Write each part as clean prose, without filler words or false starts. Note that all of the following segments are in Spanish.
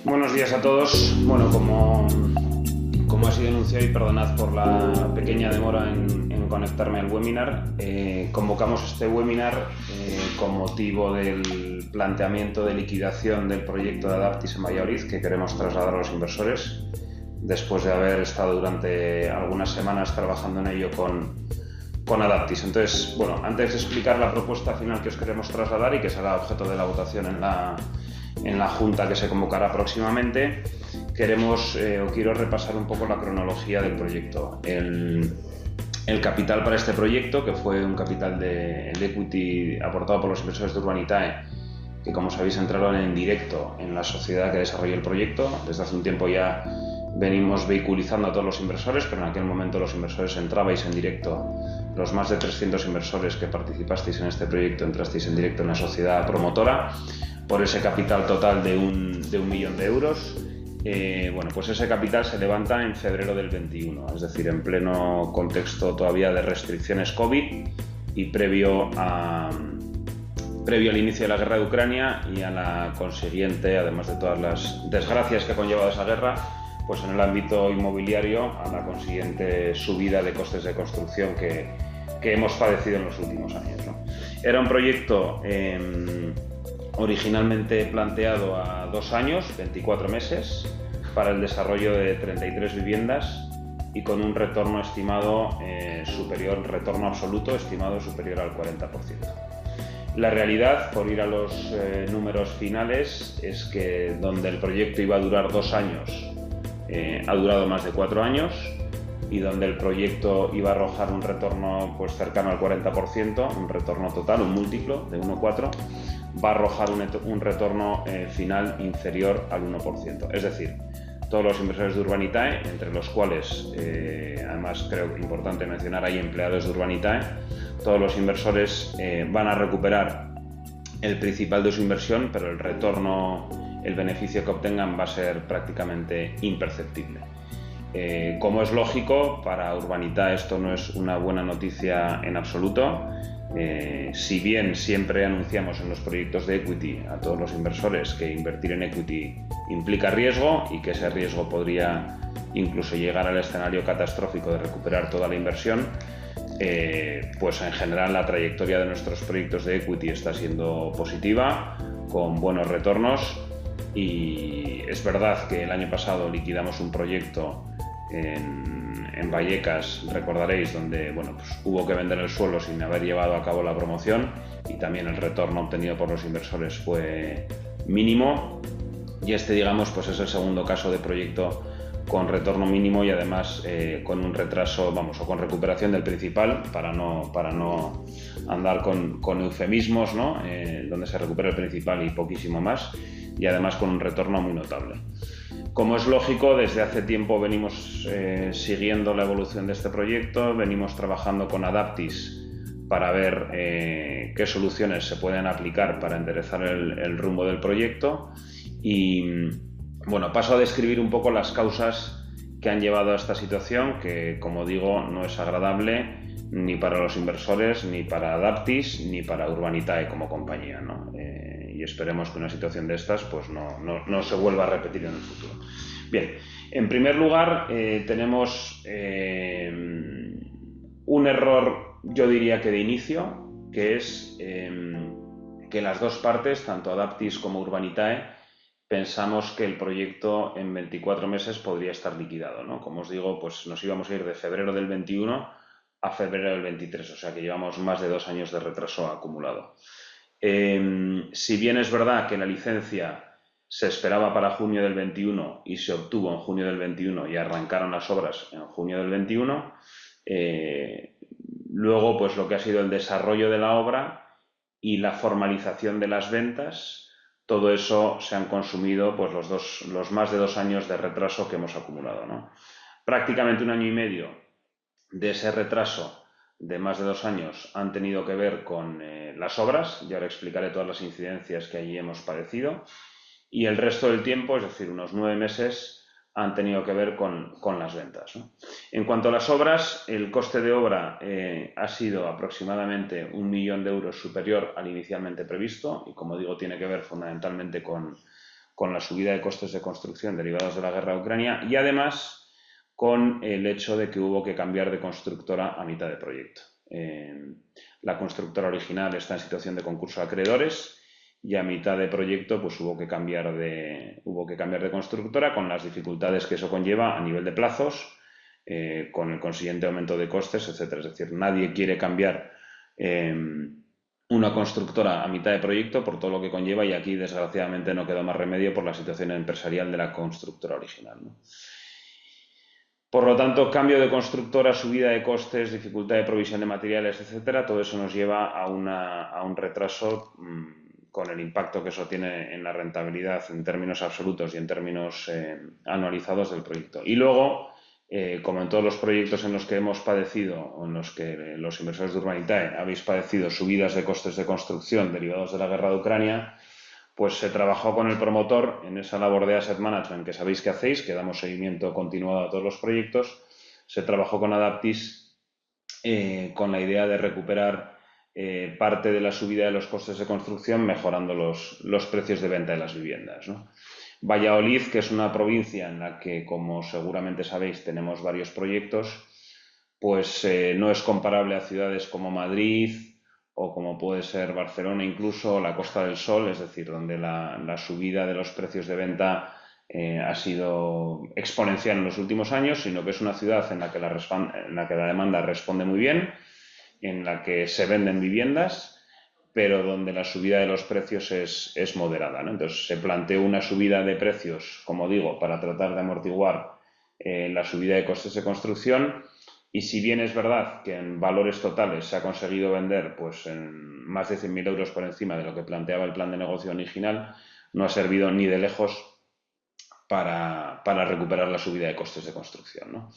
Buenos días a todos. Bueno, como ha sido anunciado, y perdonad por la pequeña demora en conectarme al webinar, convocamos este webinar con motivo del planteamiento de liquidación del proyecto de Adaptis en Valladolid que queremos trasladar a los inversores después de haber estado durante algunas semanas trabajando en ello con Adaptis. Entonces, bueno, antes de explicar la propuesta final que os queremos trasladar y que será objeto de la votación en la junta que se convocará próximamente, quiero repasar un poco la cronología del proyecto. El capital para este proyecto, que fue un capital de equity aportado por los inversores de Urbanitae, que como sabéis entraron en directo en la sociedad que desarrolló el proyecto. Desde hace un tiempo ya venimos vehiculizando a todos los inversores, pero en aquel momento los inversores entrabais en directo. Los más de 300 inversores que participasteis en este proyecto entrasteis en directo en la sociedad promotora por ese capital total de un millón de euros. Bueno, pues ese capital se levanta en febrero del 21, es decir, en pleno contexto todavía de restricciones COVID y previo al inicio de la guerra de Ucrania y a la consiguiente, además de todas las desgracias que ha conllevado esa guerra, pues en el ámbito inmobiliario, a la consiguiente subida de costes de construcción que hemos padecido en los últimos años, ¿no? Era un proyecto originalmente planteado a 2 años, 24 meses, para el desarrollo de 33 viviendas y con un retorno estimado retorno absoluto estimado superior al 40%. La realidad, por ir a los números finales, es que donde el proyecto iba a durar 2 años, ha durado más de 4 años, y donde el proyecto iba a arrojar un retorno pues cercano al 40%, un retorno total, un múltiplo de 1,4, va a arrojar un retorno final inferior al 1%. Es decir, todos los inversores de Urbanitae, entre los cuales, además creo que es importante mencionar, hay empleados de Urbanitae, todos los inversores van a recuperar el principal de su inversión, pero el retorno, el beneficio que obtengan va a ser prácticamente imperceptible. Como es lógico, para Urbanitae esto no es una buena noticia en absoluto. Si bien siempre anunciamos en los proyectos de equity a todos los inversores que invertir en equity implica riesgo y que ese riesgo podría incluso llegar al escenario catastrófico de recuperar toda la inversión, pues en general la trayectoria de nuestros proyectos de equity está siendo positiva, con buenos retornos, y es verdad que el año pasado liquidamos un proyecto en Vallecas, recordaréis, donde bueno, pues hubo que vender el suelo sin haber llevado a cabo la promoción, y también el retorno obtenido por los inversores fue mínimo, y este, digamos, pues es el segundo caso de proyecto con retorno mínimo y además con un retraso, vamos, o con recuperación del principal, para no andar con eufemismos, ¿no? Donde se recupera el principal y poquísimo más, y además con un retorno muy notable. Como es lógico, desde hace tiempo venimos siguiendo la evolución de este proyecto, venimos trabajando con Adaptis para ver qué soluciones se pueden aplicar para enderezar el rumbo del proyecto, y bueno, paso a describir un poco las causas que han llevado a esta situación, que como digo no es agradable ni para los inversores, ni para Adaptis, ni para Urbanitae como compañía, ¿no? Y esperemos que una situación de estas pues no se vuelva a repetir en el futuro. Bien, en primer lugar tenemos un error, yo diría que de inicio, que es que las dos partes, tanto Adaptis como Urbanitae, pensamos que el proyecto en 24 meses podría estar liquidado, ¿no? Como os digo, pues nos íbamos a ir de febrero del 21 a febrero del 23, o sea que llevamos más de 2 años de retraso acumulado. Si bien es verdad que la licencia se esperaba para junio del 21 y se obtuvo en junio del 21 y arrancaron las obras en junio del 21, luego pues lo que ha sido el desarrollo de la obra y la formalización de las ventas, todo eso se han consumido pues los más de 2 años de retraso que hemos acumulado, ¿no? Prácticamente 1 año y medio de ese retraso de más de 2 años han tenido que ver con las obras, y ahora explicaré todas las incidencias que allí hemos padecido, y el resto del tiempo, es decir, unos 9 meses, han tenido que ver con las ventas, ¿no? En cuanto a las obras, el coste de obra ha sido aproximadamente 1 millón de euros superior al inicialmente previsto, y como digo, tiene que ver fundamentalmente con con la subida de costes de construcción derivados de la guerra de Ucrania y además con el hecho de que hubo que cambiar de constructora a mitad de proyecto. La constructora original está en situación de concurso de acreedores y a mitad de proyecto pues hubo que cambiar de constructora con las dificultades que eso conlleva a nivel de plazos, con el consiguiente aumento de costes, etcétera. Es decir, nadie quiere cambiar una constructora a mitad de proyecto por todo lo que conlleva y aquí desgraciadamente no quedó más remedio por la situación empresarial de la constructora original, ¿no? Por lo tanto, cambio de constructora, subida de costes, dificultad de provisión de materiales, etcétera, todo eso nos lleva a un retraso con el impacto que eso tiene en la rentabilidad en términos absolutos y en términos anualizados del proyecto. Y luego, como en todos los proyectos en los que hemos padecido o en los que los inversores de Urbanitae habéis padecido subidas de costes de construcción derivados de la guerra de Ucrania, pues se trabajó con el promotor en esa labor de asset management que sabéis que hacéis, que damos seguimiento continuado a todos los proyectos. Se trabajó con Adaptis con la idea de recuperar parte de la subida de los costes de construcción mejorando los precios de venta de las viviendas, ¿no? Valladolid, que es una provincia en la que, como seguramente sabéis, tenemos varios proyectos, pues no es comparable a ciudades como Madrid o como puede ser Barcelona, incluso la Costa del Sol, es decir, donde la subida de los precios de venta ha sido exponencial en los últimos años, sino que es una ciudad en la que la demanda responde muy bien, en la que se venden viviendas, pero donde la subida de los precios es moderada, ¿no? Entonces se planteó una subida de precios, como digo, para tratar de amortiguar la subida de costes de construcción. Y si bien es verdad que en valores totales se ha conseguido vender pues en más de 100.000 euros por encima de lo que planteaba el plan de negocio original, no ha servido ni de lejos para recuperar la subida de costes de construcción, ¿no?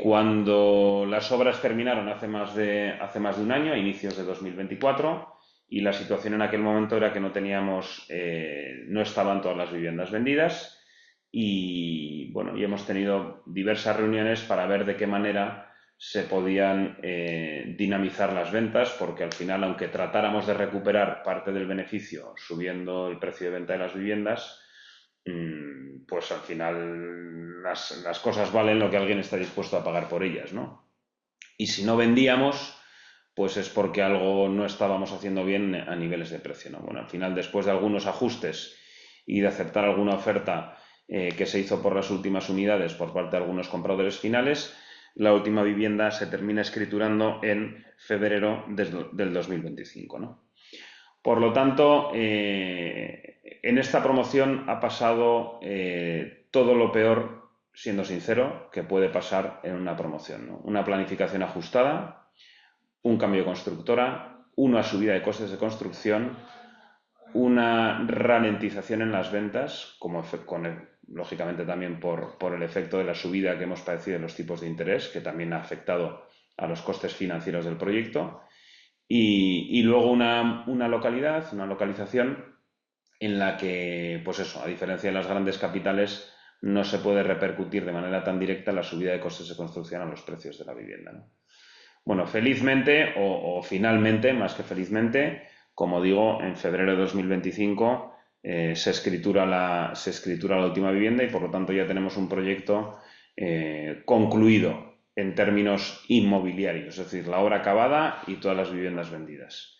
Cuando las obras terminaron hace más de un año, a inicios de 2024, y la situación en aquel momento era que no estaban todas las viviendas vendidas. Y bueno, y hemos tenido diversas reuniones para ver de qué manera se podían dinamizar las ventas, porque al final, aunque tratáramos de recuperar parte del beneficio subiendo el precio de venta de las viviendas, pues al final las cosas valen lo que alguien está dispuesto a pagar por ellas, ¿no? Y si no vendíamos, pues es porque algo no estábamos haciendo bien a niveles de precio, ¿no? Bueno, al final, después de algunos ajustes y de aceptar alguna oferta que se hizo por las últimas unidades por parte de algunos compradores finales, la última vivienda se termina escriturando en febrero del 2025, ¿no? Por lo tanto, en esta promoción ha pasado todo lo peor, siendo sincero, que puede pasar en una promoción, ¿no? Una planificación ajustada, un cambio de constructora, una subida de costes de construcción, una ralentización en las ventas, lógicamente también por el efecto de la subida que hemos padecido en los tipos de interés, que también ha afectado a los costes financieros del proyecto, y luego una localización en la que, pues eso, a diferencia de las grandes capitales, no se puede repercutir de manera tan directa la subida de costes de construcción a los precios de la vivienda, ¿no? Bueno, felizmente o finalmente, más que felizmente, como digo, en febrero de 2025 se escritura la última vivienda y por lo tanto ya tenemos un proyecto concluido en términos inmobiliarios, es decir, la obra acabada y todas las viviendas vendidas.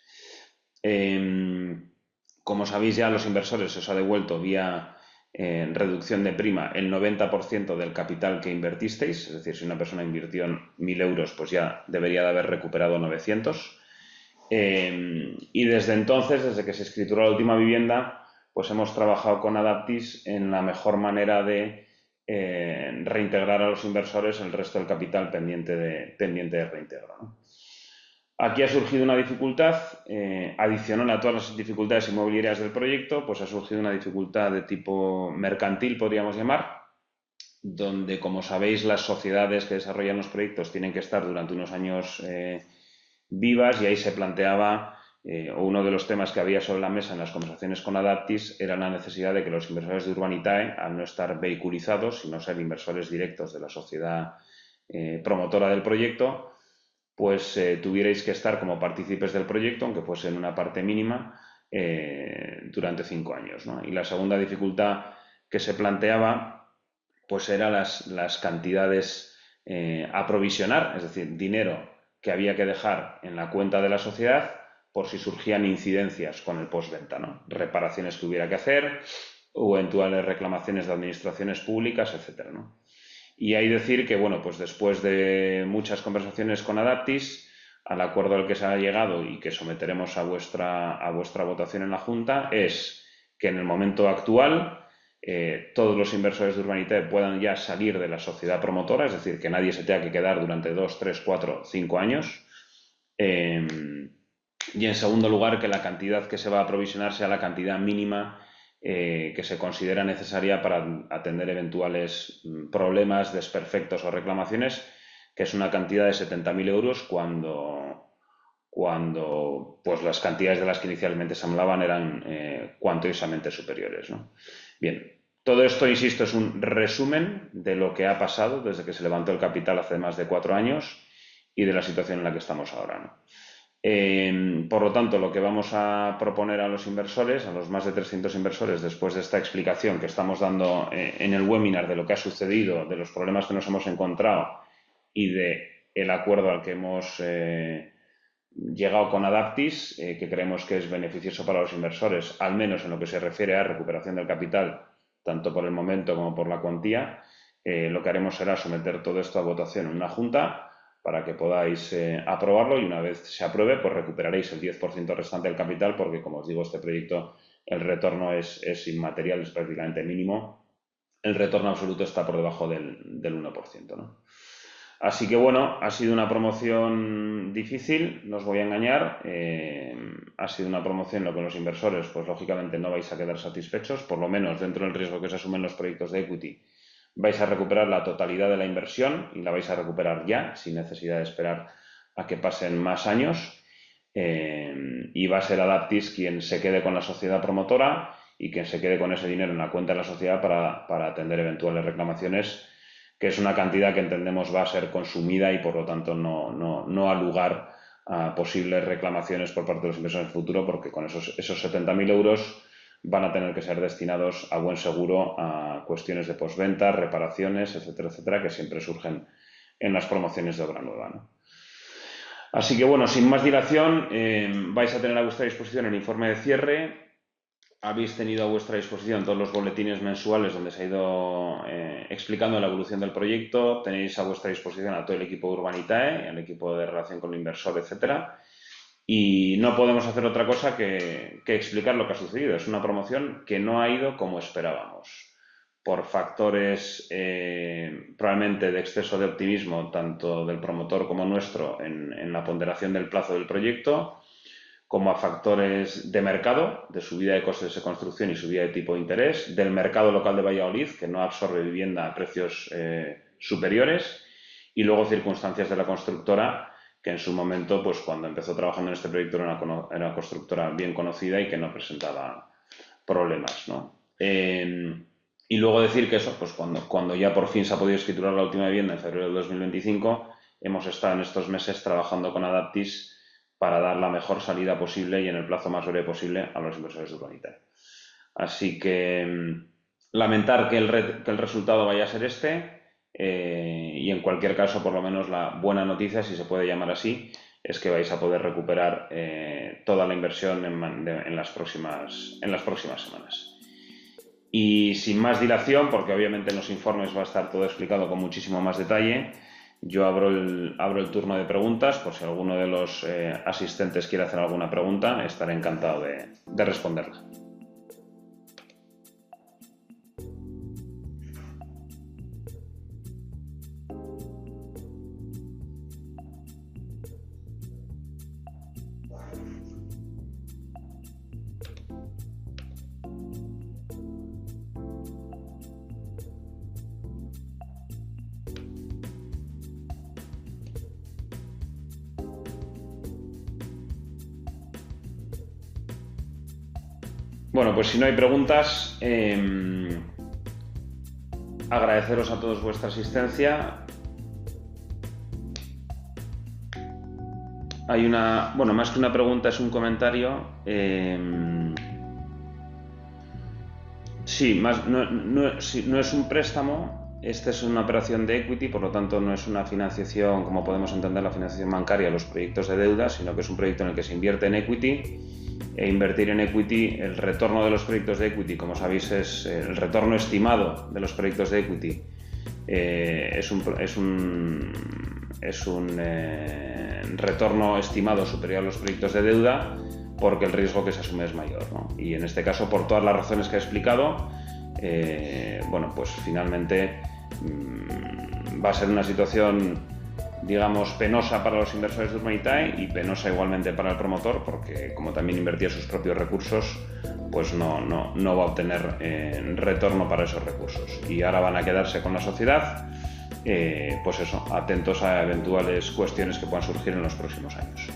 Como sabéis ya, los inversores os ha devuelto vía reducción de prima el 90% del capital que invertisteis, es decir, si una persona invirtió 1.000 euros, pues ya debería de haber recuperado 900. Y desde entonces, desde que se escrituró la última vivienda, pues hemos trabajado con Adaptis en la mejor manera de reintegrar a los inversores el resto del capital pendiente de reintegro, ¿no? Aquí ha surgido una dificultad, adicional a todas las dificultades inmobiliarias del proyecto, pues ha surgido una dificultad de tipo mercantil, podríamos llamar, donde, como sabéis, las sociedades que desarrollan los proyectos tienen que estar durante unos años vivas, y ahí se planteaba, o uno de los temas que había sobre la mesa en las conversaciones con Adaptis era la necesidad de que los inversores de Urbanitae, al no estar vehiculizados, sino ser inversores directos de la sociedad promotora del proyecto, pues tuvierais que estar como partícipes del proyecto, aunque fuese en una parte mínima, durante 5 años, ¿no? Y la segunda dificultad que se planteaba pues era las cantidades a provisionar, es decir, dinero que había que dejar en la cuenta de la sociedad por si surgían incidencias con el postventa, ¿no? Reparaciones que hubiera que hacer o eventuales reclamaciones de administraciones públicas, etcétera, ¿no? Y hay decir que, bueno, pues después de muchas conversaciones con Adaptis, al acuerdo al que se ha llegado y que someteremos a vuestra votación en la Junta, es que en el momento actual todos los inversores de Urbanitae puedan ya salir de la sociedad promotora, es decir, que nadie se tenga que quedar durante 2, 3, 4, 5 años. Y en segundo lugar, que la cantidad que se va a aprovisionar sea la cantidad mínima que se considera necesaria para atender eventuales problemas, desperfectos o reclamaciones, que es una cantidad de 70.000 euros cuando pues las cantidades de las que inicialmente se hablaban eran cuantiosamente superiores, ¿no? Bien, todo esto, insisto, es un resumen de lo que ha pasado desde que se levantó el capital hace más de 4 años y de la situación en la que estamos ahora, ¿no? Por lo tanto, lo que vamos a proponer a los inversores, a los más de 300 inversores, después de esta explicación que estamos dando en el webinar de lo que ha sucedido, de los problemas que nos hemos encontrado y de el acuerdo al que hemos llegado con Adaptis, que creemos que es beneficioso para los inversores, al menos en lo que se refiere a recuperación del capital, tanto por el momento como por la cuantía, lo que haremos será someter todo esto a votación en una junta para que podáis aprobarlo, y una vez se apruebe, pues recuperaréis el 10% restante del capital, porque, como os digo, este proyecto, el retorno es inmaterial, es prácticamente mínimo. El retorno absoluto está por debajo del 1%, ¿no? Así que, bueno, ha sido una promoción difícil, no os voy a engañar. Ha sido una promoción en lo que los inversores, pues lógicamente no vais a quedar satisfechos, por lo menos dentro del riesgo que se asumen los proyectos de equity. Vais a recuperar la totalidad de la inversión y la vais a recuperar ya, sin necesidad de esperar a que pasen más años. Y va a ser Adaptis quien se quede con la sociedad promotora y quien se quede con ese dinero en la cuenta de la sociedad para atender eventuales reclamaciones, que es una cantidad que entendemos va a ser consumida y por lo tanto no ha lugar a posibles reclamaciones por parte de los inversores en el futuro, porque con esos 70.000 euros van a tener que ser destinados a buen seguro a cuestiones de postventa, reparaciones, etcétera, etcétera, que siempre surgen en las promociones de obra nueva, ¿no? Así que, bueno, sin más dilación, vais a tener a vuestra disposición el informe de cierre. Habéis tenido a vuestra disposición todos los boletines mensuales donde se ha ido explicando la evolución del proyecto. Tenéis a vuestra disposición a todo el equipo de Urbanitae, el equipo de relación con el inversor, etcétera. Y no podemos hacer otra cosa que explicar lo que ha sucedido. Es una promoción que no ha ido como esperábamos, por factores probablemente de exceso de optimismo, tanto del promotor como nuestro, en la ponderación del plazo del proyecto, como a factores de mercado, de subida de costes de construcción y subida de tipo de interés, del mercado local de Valladolid, que no absorbe vivienda a precios superiores, y luego circunstancias de la constructora, que en su momento, pues cuando empezó trabajando en este proyecto, era una constructora bien conocida y que no presentaba problemas, ¿no? Y luego decir que eso, pues cuando ya por fin se ha podido escriturar la última vivienda en febrero de 2025, hemos estado en estos meses trabajando con Adaptis para dar la mejor salida posible y en el plazo más breve posible a los inversores de Urbanitae. Así que lamentar que el resultado vaya a ser este. Y en cualquier caso, por lo menos la buena noticia, si se puede llamar así, es que vais a poder recuperar toda la inversión en las próximas semanas. Y sin más dilación, porque obviamente en los informes va a estar todo explicado con muchísimo más detalle, yo abro el turno de preguntas. Por si alguno de los asistentes quiere hacer alguna pregunta, estaré encantado de responderla. Bueno, pues si no hay preguntas, agradeceros a todos vuestra asistencia. Hay una, bueno, más que una pregunta, es un comentario. Sí, no es un préstamo, esta es una operación de equity, por lo tanto no es una financiación como podemos entender la financiación bancaria, los proyectos de deuda, sino que es un proyecto en el que se invierte en equity. E invertir en equity, el retorno de los proyectos de equity, como sabéis, es el retorno estimado de los proyectos de equity. Es un retorno estimado superior a los proyectos de deuda, porque el riesgo que se asume es mayor, ¿no? Y en este caso, por todas las razones que he explicado, bueno, pues finalmente va a ser una situación, digamos, penosa para los inversores de Urbanitae y penosa igualmente para el promotor, porque como también invertía sus propios recursos, pues no va a obtener retorno para esos recursos. Y ahora van a quedarse con la sociedad, pues eso, atentos a eventuales cuestiones que puedan surgir en los próximos años.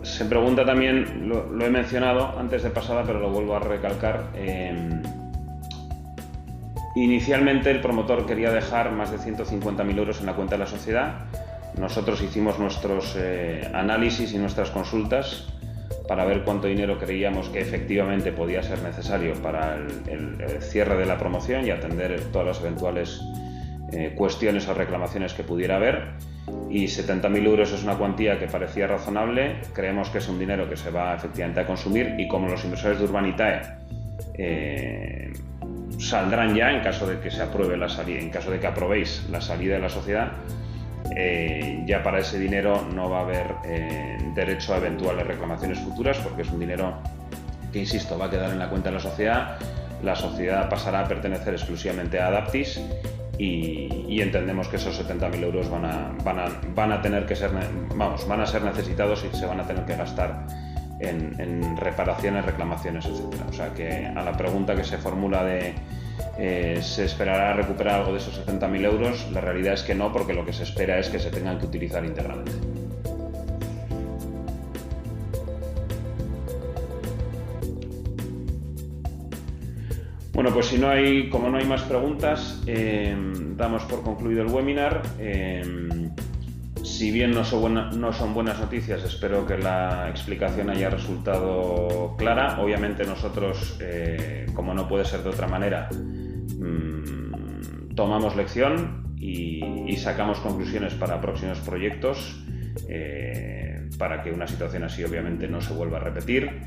Se pregunta también, lo he mencionado antes de pasada, pero lo vuelvo a recalcar. Inicialmente el promotor quería dejar más de 150.000 euros en la cuenta de la sociedad. Nosotros hicimos nuestros análisis y nuestras consultas para ver cuánto dinero creíamos que efectivamente podía ser necesario para el cierre de la promoción y atender todas las eventuales cuestiones o reclamaciones que pudiera haber. Y 70.000 euros es una cuantía que parecía razonable. Creemos que es un dinero que se va efectivamente a consumir, y como los inversores de Urbanitae saldrán ya en caso de que se apruebe la salida, en caso de que aprobéis la salida de la sociedad, ya para ese dinero no va a haber derecho a eventuales reclamaciones futuras, porque es un dinero que, insisto, va a quedar en la cuenta de la sociedad pasará a pertenecer exclusivamente a Adaptis, y entendemos que esos 70.000 euros van a tener que ser, van a ser necesitados y se van a tener que gastar en reparaciones, reclamaciones, etcétera. O sea que a la pregunta que se formula de ¿se esperará recuperar algo de esos 70.000 euros? La realidad es que no, porque lo que se espera es que se tengan que utilizar íntegramente. Bueno, pues como no hay más preguntas, damos por concluido el webinar. Si bien no son buenas noticias, espero que la explicación haya resultado clara. Obviamente nosotros, como no puede ser de otra manera, tomamos lección y sacamos conclusiones para próximos proyectos, para que una situación así obviamente no se vuelva a repetir.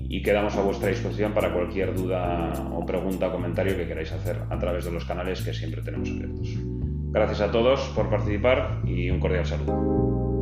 Y quedamos a vuestra disposición para cualquier duda o pregunta o comentario que queráis hacer a través de los canales que siempre tenemos abiertos. Gracias a todos por participar y un cordial saludo.